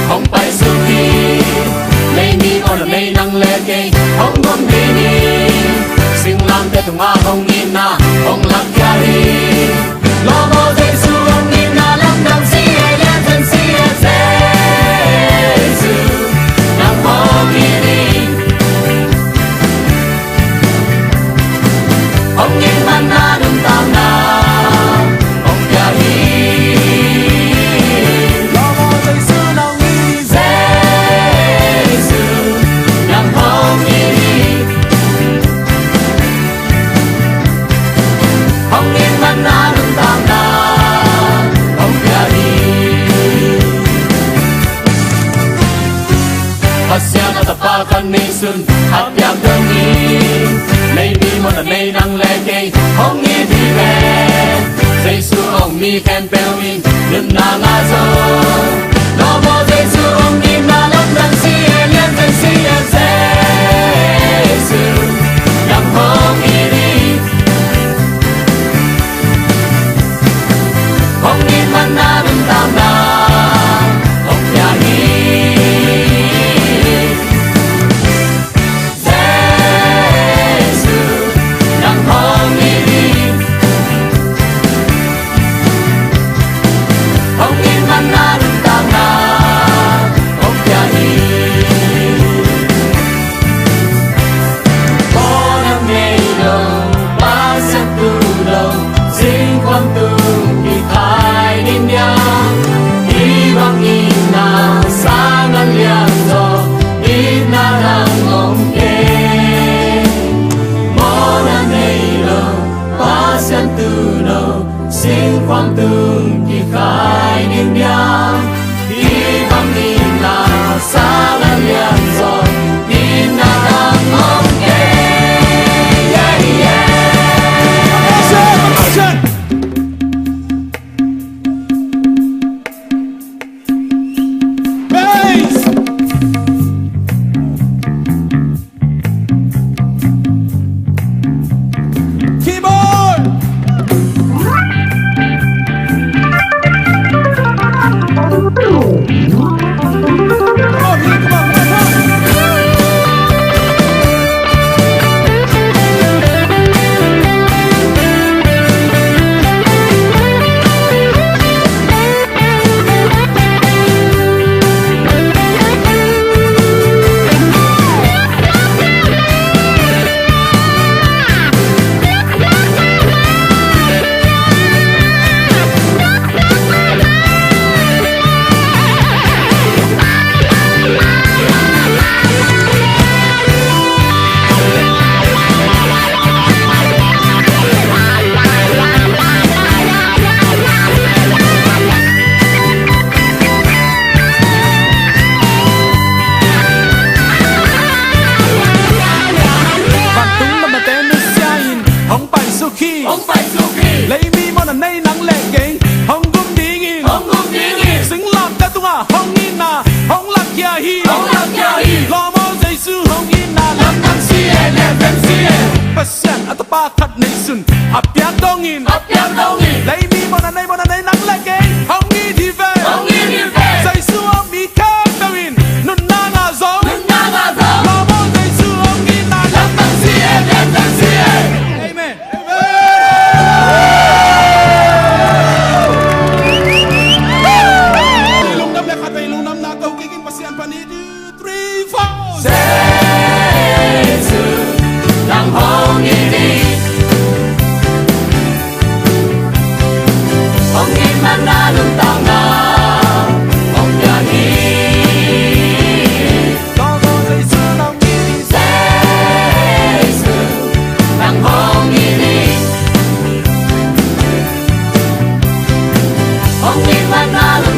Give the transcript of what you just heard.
không phải sự khi lấy mi on là lấy năng lệ kê không ngon đi đi sinh làm thế tung a không in na không làm kia đi lo mơ Zeisu không in na lắm đam si lên thân si Zeisu nằm không in đi không in man na đừng tam na không kia đi Pasiana tapa kan nisun hatiam dengi Nei mi mon nei nang leke hong ni di ve Zeisu ong mi ken pel min nun na nga zo No mo Zeisu ong ni na lam dan si lian dan si Zeisu yang hong ni di hong ni man na nun tam na hong ya hi quang tương kỳ khai niên nhang đi bằng nhìn là xa là liền rồi nhìn là đang mong hongit mana lung tao na hong ya ni có dây sư lòng đi Zeisu nang hongit ni hongit mana lung